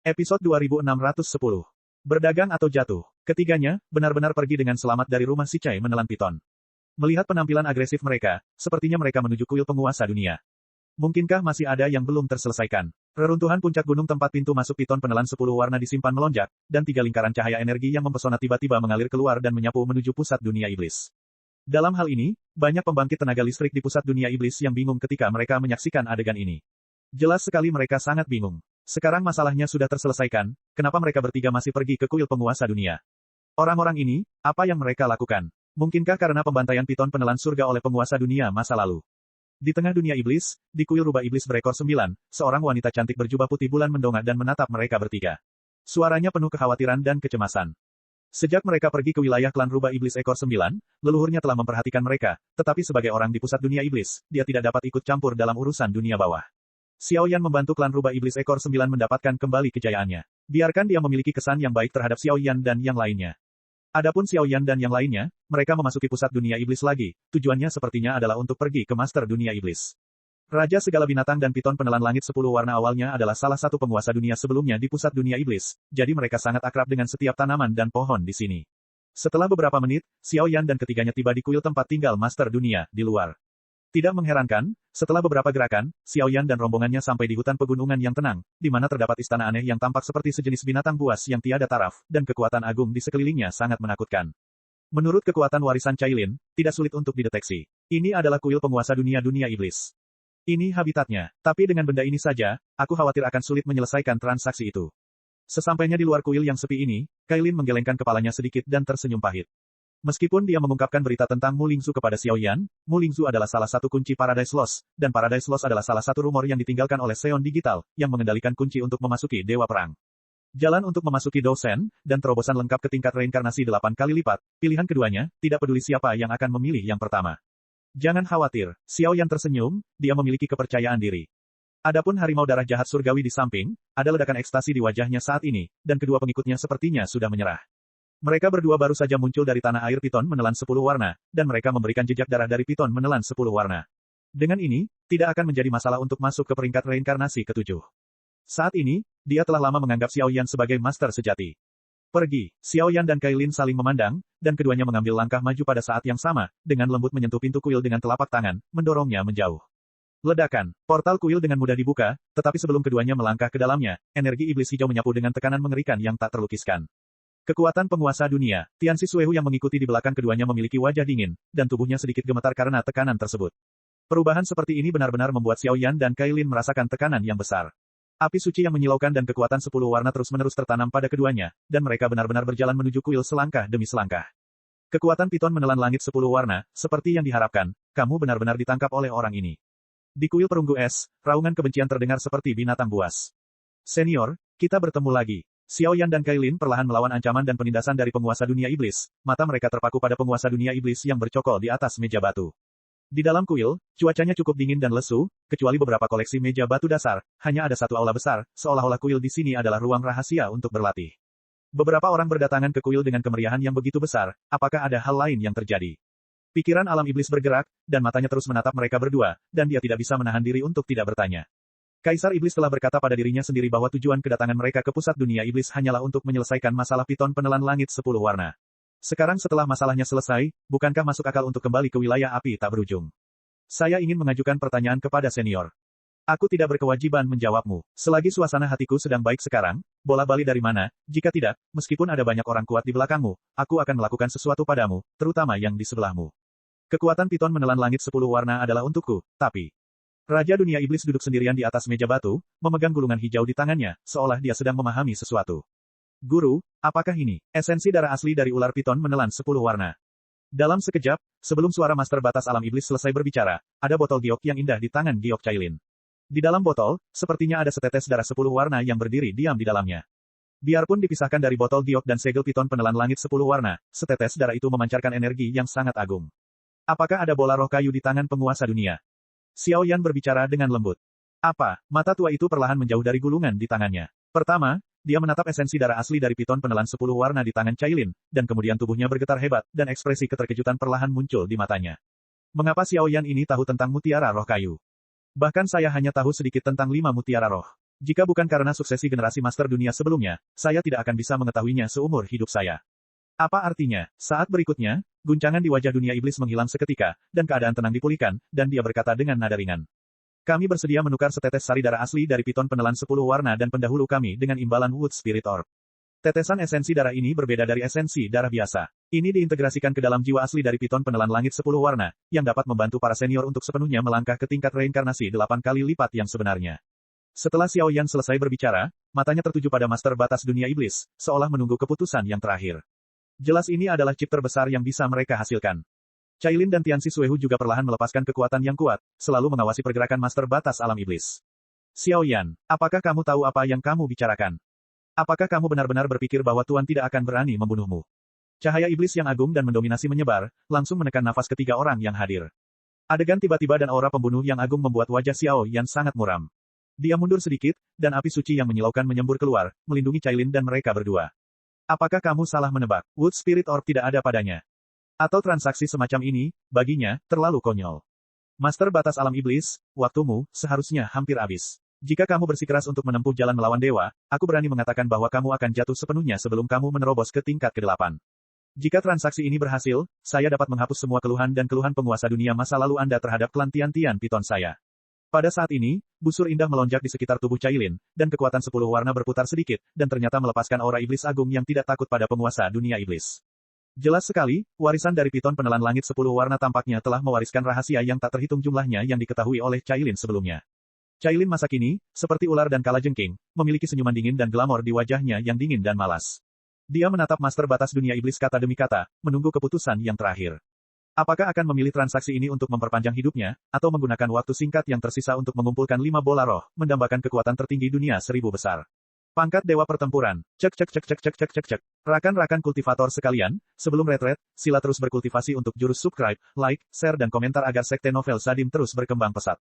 Episode 2610. Berdagang atau jatuh. Ketiganya, benar-benar pergi dengan selamat dari rumah si Cai menelan piton. Melihat penampilan agresif mereka, sepertinya mereka menuju kuil penguasa dunia. Mungkinkah masih ada yang belum terselesaikan? Reruntuhan puncak gunung tempat pintu masuk piton penelan 10 warna disimpan melonjak, dan 3 lingkaran cahaya energi yang mempesona tiba-tiba mengalir keluar dan menyapu menuju pusat dunia iblis. Dalam hal ini, banyak pembangkit tenaga listrik di pusat dunia iblis yang bingung ketika mereka menyaksikan adegan ini. Jelas sekali mereka sangat bingung. Sekarang masalahnya sudah terselesaikan, kenapa mereka bertiga masih pergi ke kuil penguasa dunia? Orang-orang ini, apa yang mereka lakukan? Mungkinkah karena pembantaian piton penelan surga oleh penguasa dunia masa lalu? Di tengah dunia iblis, di kuil rubah iblis berekor 9, seorang wanita cantik berjubah putih bulan mendongak dan menatap mereka bertiga. Suaranya penuh kekhawatiran dan kecemasan. Sejak mereka pergi ke wilayah klan rubah iblis ekor 9, leluhurnya telah memperhatikan mereka, tetapi sebagai orang di pusat dunia iblis, dia tidak dapat ikut campur dalam urusan dunia bawah. Xiao Yan membantu klan rubah iblis ekor 9 mendapatkan kembali kejayaannya. Biarkan dia memiliki kesan yang baik terhadap Xiao Yan dan yang lainnya. Adapun Xiao Yan dan yang lainnya, mereka memasuki pusat dunia iblis lagi, tujuannya sepertinya adalah untuk pergi ke master dunia iblis. Raja segala binatang dan piton penelan langit 10 warna awalnya adalah salah satu penguasa dunia sebelumnya di pusat dunia iblis, jadi mereka sangat akrab dengan setiap tanaman dan pohon di sini. Setelah beberapa menit, Xiao Yan dan ketiganya tiba di kuil tempat tinggal master dunia, di luar. Tidak mengherankan, setelah beberapa gerakan, Xiao Yan dan rombongannya sampai di hutan pegunungan yang tenang, di mana terdapat istana aneh yang tampak seperti sejenis binatang buas yang tiada taraf, dan kekuatan agung di sekelilingnya sangat menakutkan. Menurut kekuatan warisan Cailin, tidak sulit untuk dideteksi. Ini adalah kuil penguasa dunia iblis. Ini habitatnya, tapi dengan benda ini saja, aku khawatir akan sulit menyelesaikan transaksi itu. Sesampainya di luar kuil yang sepi ini, Cailin menggelengkan kepalanya sedikit dan tersenyum pahit. Meskipun dia mengungkapkan berita tentang Mu Lingzu kepada Xiao Yan, Mu Lingzu adalah salah satu kunci Paradise Lost, dan Paradise Lost adalah salah satu rumor yang ditinggalkan oleh Seon Digital, yang mengendalikan kunci untuk memasuki Dewa Perang. Jalan untuk memasuki Dousen, dan terobosan lengkap ke tingkat reinkarnasi 8 kali lipat, pilihan keduanya, tidak peduli siapa yang akan memilih yang pertama. Jangan khawatir, Xiao Yan tersenyum, dia memiliki kepercayaan diri. Adapun harimau darah jahat surgawi di samping, ada ledakan ekstasi di wajahnya saat ini, dan kedua pengikutnya sepertinya sudah menyerah. Mereka berdua baru saja muncul dari tanah air piton menelan 10 warna, dan mereka memberikan jejak darah dari piton menelan 10 warna. Dengan ini, tidak akan menjadi masalah untuk masuk ke peringkat reinkarnasi ke-7. Saat ini, dia telah lama menganggap Xiao Yan sebagai master sejati. Pergi, Xiao Yan dan Cailin saling memandang, dan keduanya mengambil langkah maju pada saat yang sama, dengan lembut menyentuh pintu kuil dengan telapak tangan, mendorongnya menjauh. Ledakan, portal kuil dengan mudah dibuka, tetapi sebelum keduanya melangkah ke dalamnya, energi iblis hijau menyapu dengan tekanan mengerikan yang tak terlukiskan. Kekuatan penguasa dunia, Tianxi Suehu yang mengikuti di belakang keduanya memiliki wajah dingin, dan tubuhnya sedikit gemetar karena tekanan tersebut. Perubahan seperti ini benar-benar membuat Xiao Yan dan Cailin merasakan tekanan yang besar. Api suci yang menyilaukan dan kekuatan 10 warna terus-menerus tertanam pada keduanya, dan mereka benar-benar berjalan menuju kuil selangkah demi selangkah. Kekuatan piton menelan langit 10 warna, seperti yang diharapkan, kamu benar-benar ditangkap oleh orang ini. Di kuil perunggu es, raungan kebencian terdengar seperti binatang buas. Senior, kita bertemu lagi. Xiao Yan dan Cailin perlahan melawan ancaman dan penindasan dari penguasa dunia iblis, mata mereka terpaku pada penguasa dunia iblis yang bercokol di atas meja batu. Di dalam kuil, cuacanya cukup dingin dan lesu, kecuali beberapa koleksi meja batu dasar, hanya ada satu aula besar, seolah-olah kuil di sini adalah ruang rahasia untuk berlatih. Beberapa orang berdatangan ke kuil dengan kemeriahan yang begitu besar, apakah ada hal lain yang terjadi? Pikiran alam iblis bergerak, dan matanya terus menatap mereka berdua, dan dia tidak bisa menahan diri untuk tidak bertanya. Kaisar Iblis telah berkata pada dirinya sendiri bahwa tujuan kedatangan mereka ke pusat dunia iblis hanyalah untuk menyelesaikan masalah piton penelan langit 10 warna. Sekarang setelah masalahnya selesai, bukankah masuk akal untuk kembali ke wilayah api tak berujung? Saya ingin mengajukan pertanyaan kepada senior. Aku tidak berkewajiban menjawabmu. Selagi suasana hatiku sedang baik sekarang, bola bali dari mana? Jika tidak, meskipun ada banyak orang kuat di belakangmu, aku akan melakukan sesuatu padamu, terutama yang di sebelahmu. Kekuatan piton menelan langit 10 warna adalah untukku, tapi... Raja dunia iblis duduk sendirian di atas meja batu, memegang gulungan hijau di tangannya, seolah dia sedang memahami sesuatu. Guru, apakah ini? Esensi darah asli dari ular piton menelan 10 warna. Dalam sekejap, sebelum suara master batas alam iblis selesai berbicara, ada botol giok yang indah di tangan giok Cailin. Di dalam botol, sepertinya ada setetes darah 10 warna yang berdiri diam di dalamnya. Biarpun dipisahkan dari botol giok dan segel piton penelan langit 10 warna, setetes darah itu memancarkan energi yang sangat agung. Apakah ada bola roh kayu di tangan penguasa dunia? Xiao Yan berbicara dengan lembut. Apa? Mata tua itu perlahan menjauh dari gulungan di tangannya. Pertama, dia menatap esensi darah asli dari piton penelan 10 warna di tangan Cailin, dan kemudian tubuhnya bergetar hebat, dan ekspresi keterkejutan perlahan muncul di matanya. Mengapa Xiao Yan ini tahu tentang mutiara roh kayu? Bahkan saya hanya tahu sedikit tentang 5 mutiara roh. Jika bukan karena suksesi generasi Master Dunia sebelumnya, saya tidak akan bisa mengetahuinya seumur hidup saya. Apa artinya? Saat berikutnya, guncangan di wajah dunia iblis menghilang seketika, dan keadaan tenang dipulihkan, dan dia berkata dengan nada ringan. Kami bersedia menukar setetes sari darah asli dari piton penelan 10 warna dan pendahulu kami dengan imbalan Wood Spirit Orb. Tetesan esensi darah ini berbeda dari esensi darah biasa. Ini diintegrasikan ke dalam jiwa asli dari piton penelan langit 10 warna, yang dapat membantu para senior untuk sepenuhnya melangkah ke tingkat reinkarnasi 8 kali lipat yang sebenarnya. Setelah Xiao Yan selesai berbicara, matanya tertuju pada master batas dunia iblis, seolah menunggu keputusan yang terakhir. Jelas ini adalah chip terbesar yang bisa mereka hasilkan. Cailin dan Tianxi Suehu juga perlahan melepaskan kekuatan yang kuat, selalu mengawasi pergerakan master batas alam iblis. Xiao Yan, apakah kamu tahu apa yang kamu bicarakan? Apakah kamu benar-benar berpikir bahwa Tuan tidak akan berani membunuhmu? Cahaya iblis yang agung dan mendominasi menyebar, langsung menekan nafas ketiga orang yang hadir. Adegan tiba-tiba dan aura pembunuh yang agung membuat wajah Xiao Yan sangat muram. Dia mundur sedikit, dan api suci yang menyilaukan menyembur keluar, melindungi Cailin dan mereka berdua. Apakah kamu salah menebak? Wood Spirit Orb tidak ada padanya. Atau transaksi semacam ini, baginya, terlalu konyol. Master batas alam iblis, waktumu, seharusnya hampir habis. Jika kamu bersikeras untuk menempuh jalan melawan dewa, aku berani mengatakan bahwa kamu akan jatuh sepenuhnya sebelum kamu menerobos ke tingkat ke-8. Jika transaksi ini berhasil, saya dapat menghapus semua keluhan dan keluhan penguasa dunia masa lalu Anda terhadap klan Tian-Tian Piton saya. Pada saat ini, busur indah melonjak di sekitar tubuh Cailin, dan kekuatan 10 warna berputar sedikit, dan ternyata melepaskan aura iblis agung yang tidak takut pada penguasa dunia iblis. Jelas sekali, warisan dari Piton penelan langit 10 warna tampaknya telah mewariskan rahasia yang tak terhitung jumlahnya yang diketahui oleh Cailin sebelumnya. Cailin masa kini, seperti ular dan kalajengking, memiliki senyuman dingin dan glamor di wajahnya yang dingin dan malas. Dia menatap master batas dunia iblis kata demi kata, menunggu keputusan yang terakhir. Apakah akan memilih transaksi ini untuk memperpanjang hidupnya, atau menggunakan waktu singkat yang tersisa untuk mengumpulkan 5 bola roh, mendambakan kekuatan tertinggi dunia 1000 besar. Pangkat Dewa Pertempuran. Cek cek cek cek cek cek cek cek. Rakan-rakan kultivator sekalian, sebelum retret, sila terus berkultivasi untuk jurus subscribe, like, share dan komentar agar sekte novel Sadim terus berkembang pesat.